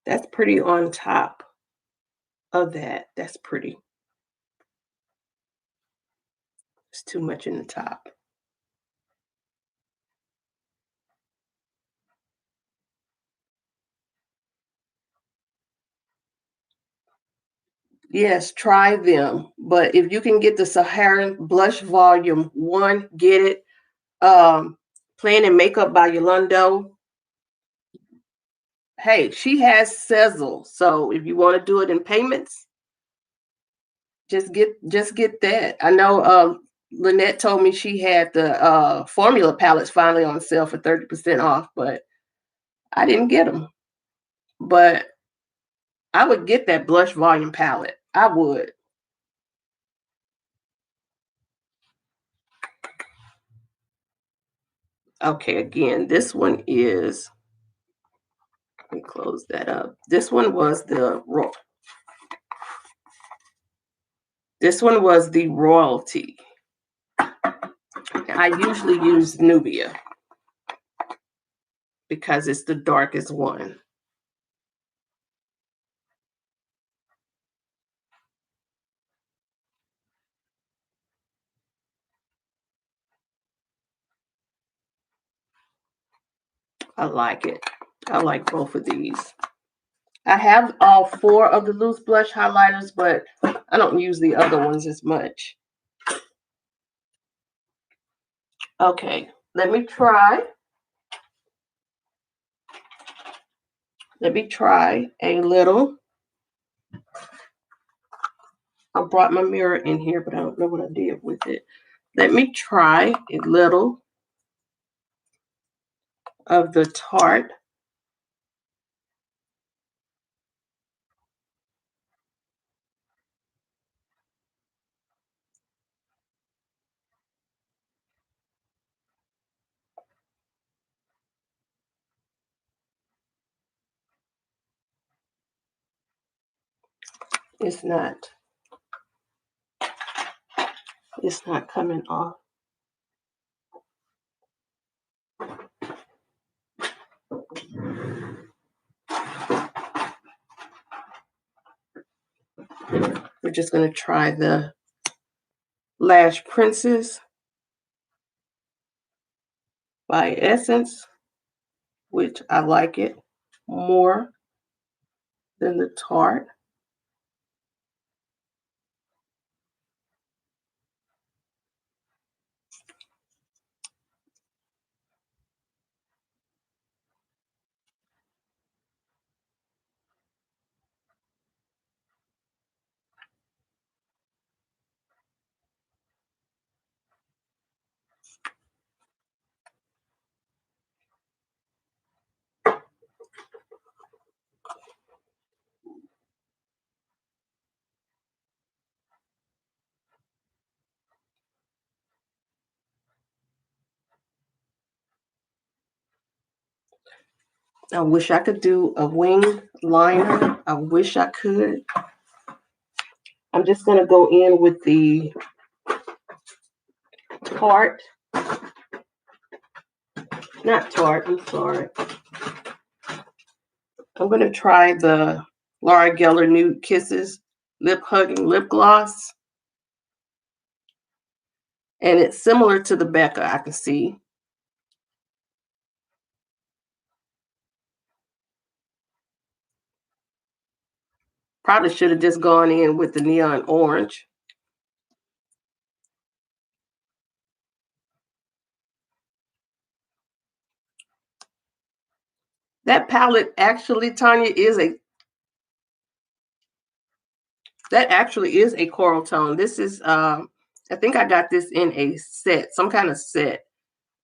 S1: That's pretty on top of that. That's pretty. It's too much in the top. Yes, try them. But if you can get the Saharan Blush Volume 1, get it. Playing in Makeup by Yolando. Hey, she has Sezzle. So if you want to do it in payments, just get that. I know Lynette told me she had the formula palettes finally on sale for 30% off, but I didn't get them. But I would get that blush volume palette. I would. Okay, again, this one is, let me close that up. This one was the Royalty. I usually use Nubia because it's the darkest one. I like it. I like both of these. I have all 4 of the loose blush highlighters, but I don't use the other ones as much. Okay, let me try a little. I brought my mirror in here, but I don't know what I did with it. Let me try a little of the Tarte It's not coming off. We're just going to try the Lash Princess by Essence, which I like it more than the Tarte. I wish I could do a wing liner. I wish I could. I'm just going to go in with the Tarte. Not Tarte, I'm sorry. I'm going to try the Laura Geller Nude Kisses Lip Hugging Lip Gloss. And it's similar to the Becca, I can see. Probably should have just gone in with the Neon Orange. That palette actually, Tanya, that actually is a coral tone. This is, I think I got this in a set, some kind of set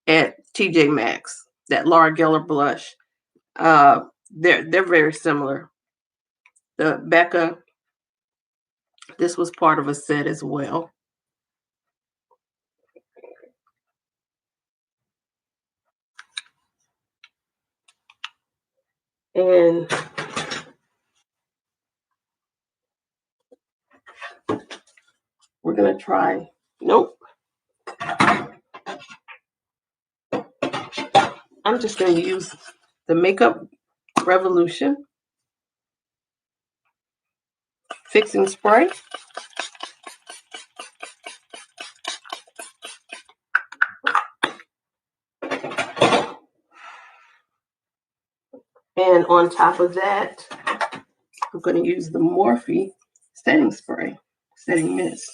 S1: at TJ Maxx, that Laura Geller blush. They're very similar. The Becca, this was part of a set as well. And we're going to try, nope. I'm just going to use the Makeup Revolution Fixing Spray. And on top of that, I'm going to use the Morphe setting spray, setting mist.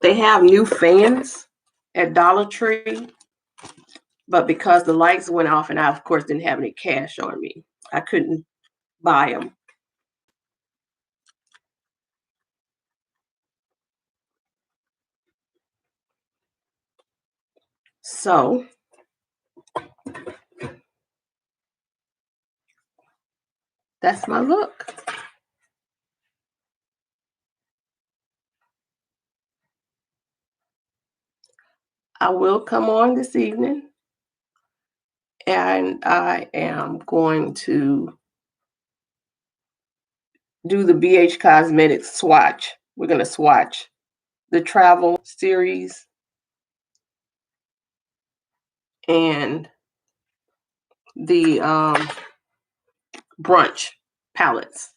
S1: They have new fans at Dollar Tree, but because the lights went off and I, of course, didn't have any cash on me, I couldn't buy them. So that's my look. I will come on this evening and I am going to do the BH Cosmetics swatch. We're going to swatch the travel series and the brunch palettes.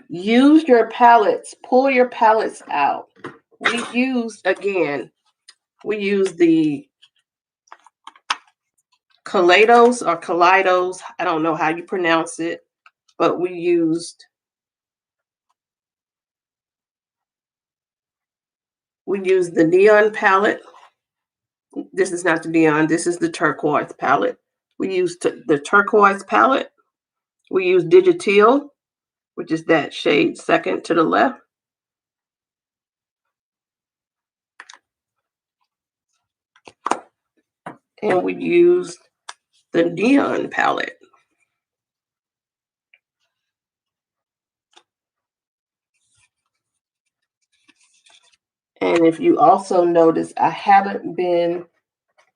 S1: Use your palettes, pull your palettes out. We used the Kaleidos, I don't know how you pronounce it, but we used the neon palette. This is not the neon, this is the turquoise palette. We used the turquoise palette. We used Digital, which is that shade second to the left. And we used the neon palette. And if you also notice, I haven't been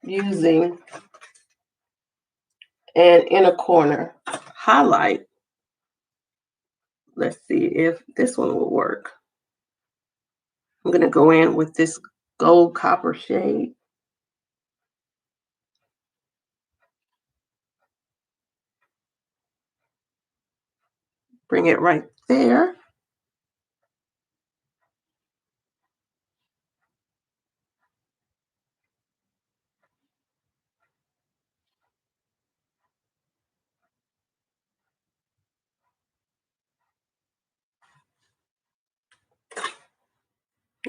S1: using an inner corner highlight. Let's see if this one will work. I'm going to go in with this gold copper shade. Bring it right there.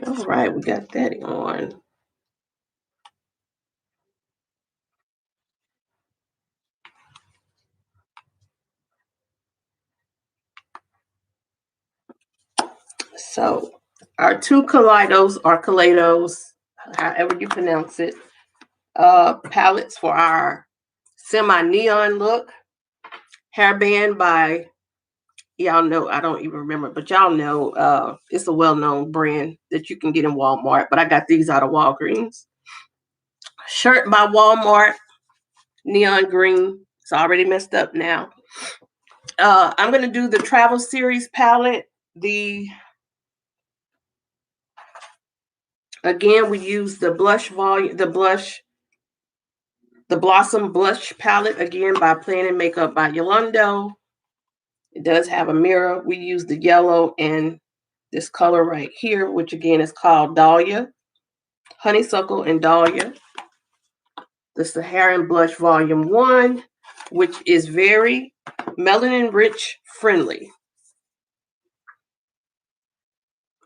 S1: All right, we got that on. So our two Kaleidos or Kaleidos, however you pronounce it, palettes for our semi-neon look. Hairband by, y'all know, I don't even remember, but y'all know it's a well-known brand that you can get in Walmart, but I got these out of Walgreens. Shirt by Walmart, neon green. It's already messed up now. I'm going to do the Travel Series palette. Again, we use the blush volume, the Blossom Blush palette, again, by Plan & Makeup by Yolando. It does have a mirror. We use the yellow and this color right here, which again is called Dahlia, Honeysuckle and Dahlia. The Saharan Blush Volume 1, which is very melanin rich friendly.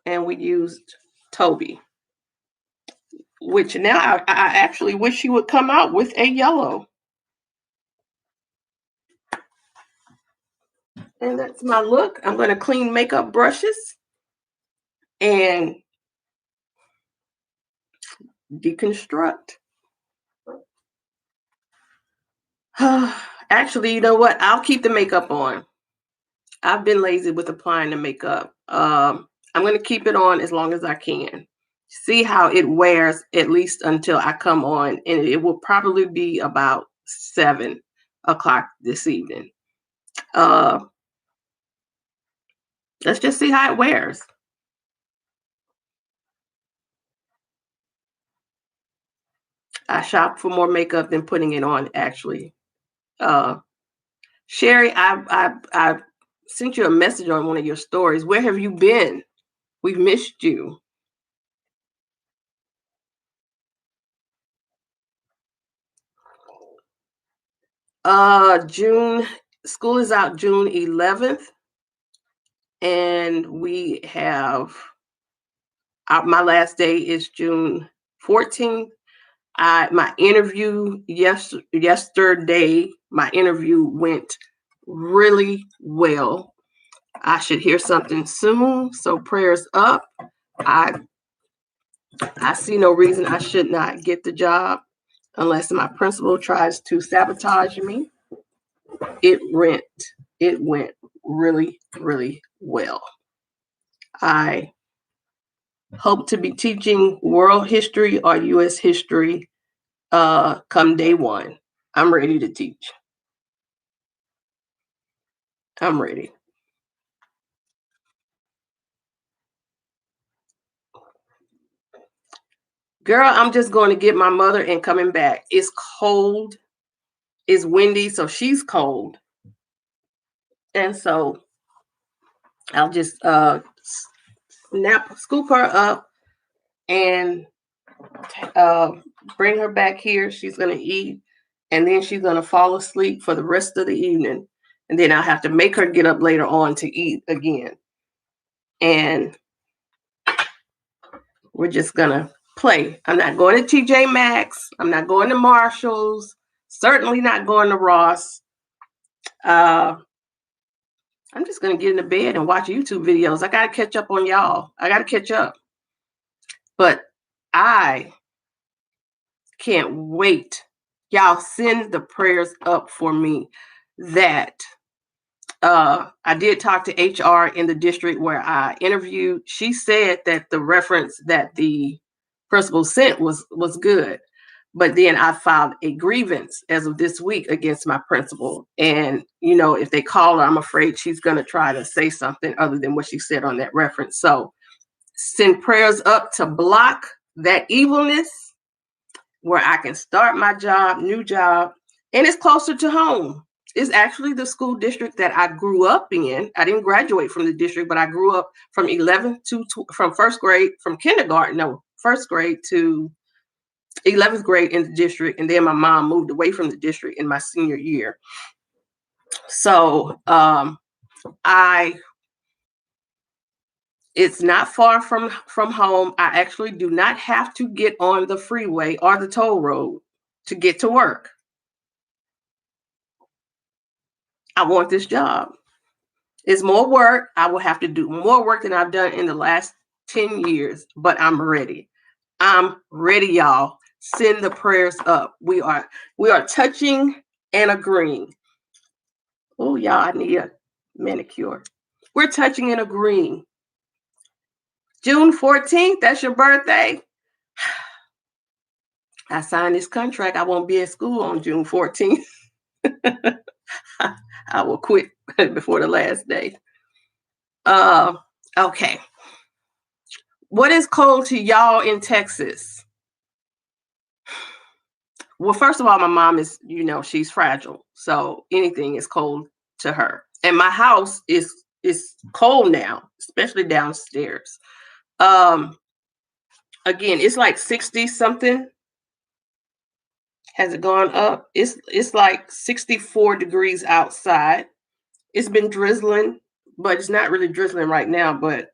S1: And we used Toby, which now I actually wish he would come out with a yellow. And that's my look. I'm going to clean makeup brushes and deconstruct. Actually, you know what? I'll keep the makeup on. I've been lazy with applying the makeup. I'm going to keep it on as long as I can. See how it wears, at least until I come on. And it will probably be about 7 o'clock this evening. Let's just see how it wears. I shop for more makeup than putting it on, actually. Sherry, I sent you a message on one of your stories. Where have you been? We've missed you. June, school is out June 11th. And we have, my last day is June 14th. My interview yesterday, my interview went really well. I should hear something soon, so prayers up. I see no reason I should not get the job unless my principal tries to sabotage me. It went really, really well. I hope to be teaching world history or U.S. history come day one. I'm ready to teach. I'm ready. Girl, I'm just going to get my mother and coming back. It's cold. It's windy, so she's cold. And so I'll just scoop her up and bring her back here. She's going to eat, and then she's going to fall asleep for the rest of the evening. And then I'll have to make her get up later on to eat again. And we're just going to play. I'm not going to TJ Maxx. I'm not going to Marshall's. Certainly not going to Ross. I'm just going to get in the bed and watch YouTube videos. I got to catch up on y'all. I got to catch up. But I can't wait. Y'all send the prayers up for me that I did talk to HR in the district where I interviewed. She said that the reference that the principal sent was good. But then I filed a grievance as of this week against my principal. And, if they call her, I'm afraid she's going to try to say something other than what she said on that reference. So send prayers up to block that evilness where I can start my new job. And it's closer to home. It's actually the school district that I grew up in. I didn't graduate from the district, but I grew up from first grade, from first grade to 11th grade in the district. And then my mom moved away from the district in my senior year. So it's not far from home. I actually do not have to get on the freeway or the toll road to get to work. I want this job. It's more work. I will have to do more work than I've done in the last 10 years, but I'm ready. I'm ready, y'all. Send the prayers up. We are touching and agreeing. Oh, y'all, I need a manicure. We're touching and agreeing. June 14th, that's your birthday. I signed this contract. I won't be at school on June 14th. I will quit before the last day. Okay. What is cold to y'all in Texas? Well, first of all, my mom is, she's fragile. So anything is cold to her. And my house is cold now, especially downstairs. Again, it's like 60 something. Has it gone up? It's like 64 degrees outside. It's been drizzling, but it's not really drizzling right now, but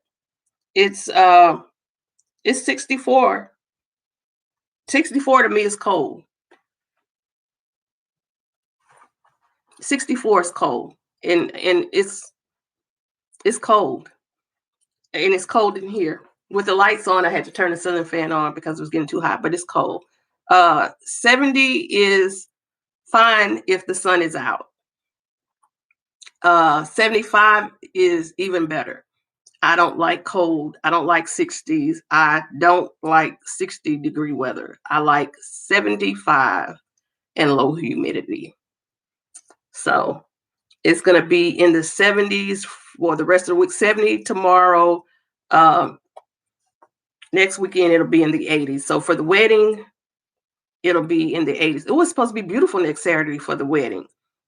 S1: it's 64. 64 to me is cold. 64 is cold. And it's cold. And it's cold in here. With the lights on, I had to turn the ceiling fan on because it was getting too hot, but it's cold. 70 is fine if the sun is out. 75 is even better. I don't like cold. I don't like 60s. I don't like 60-degree weather. I like 75 and low humidity. So it's going to be in the 70s for the rest of the week. 70 tomorrow. Next weekend, it'll be in the 80s. So for the wedding, it'll be in the 80s. It was supposed to be beautiful next Saturday for the wedding.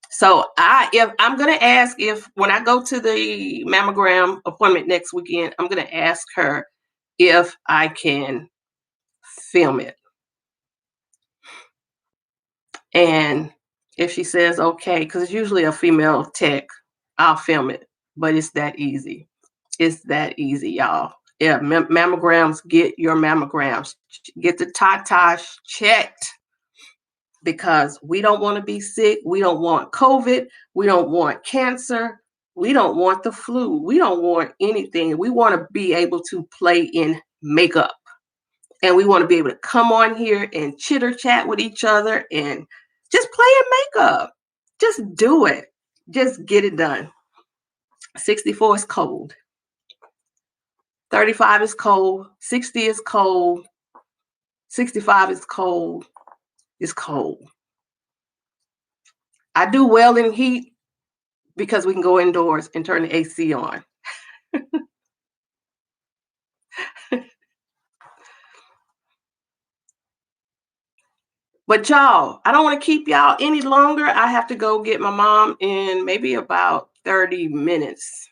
S1: So if I'm going to ask, if when I go to the mammogram appointment next weekend, I'm going to ask her if I can film it. And if she says okay, because it's usually a female tech, I'll film it. But it's that easy. It's that easy, y'all. Yeah, mammograms, get your mammograms. Get the tatas checked. Because we don't want to be sick. We don't want COVID. We don't want cancer. We don't want the flu. We don't want anything. We want to be able to play in makeup. And we want to be able to come on here and chitter chat with each other and just play in makeup. Just do it. Just get it done. 64 is cold. 35 is cold. 60 is cold. 65 is cold. It's cold. I do well in heat because we can go indoors and turn the AC on. But y'all, I don't want to keep y'all any longer. I have to go get my mom in maybe about 30 minutes.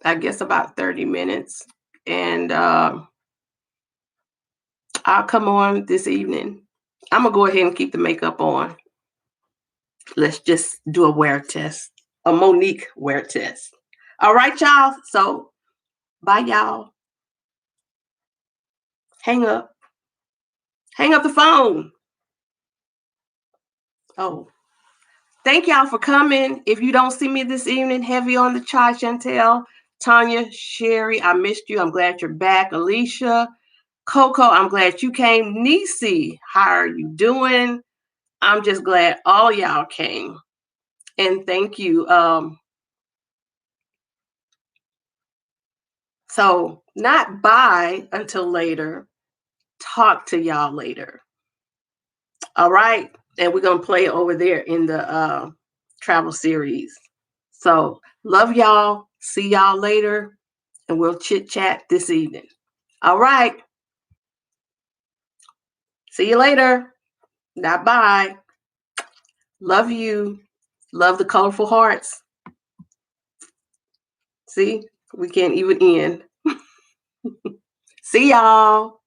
S1: I guess about 30 minutes. And I'll come on this evening. I'm going to go ahead and keep the makeup on. Let's just do a wear test, a Monique wear test. All right, y'all. So, bye, y'all. Hang up. Hang up the phone. Oh, thank y'all for coming. If you don't see me this evening, heavy on the chai, Chantel, Tanya, Sherry, I missed you. I'm glad you're back. Alicia, Coco, I'm glad you came. Nisi, how are you doing? I'm just glad all y'all came. And thank you. So not bye until later. Talk to y'all later. All right. And we're going to play over there in the travel series. So love y'all. See y'all later. And we'll chit chat this evening. All right. See you later. Now, bye. Love you. Love the colorful hearts. See, we can't even end. See y'all.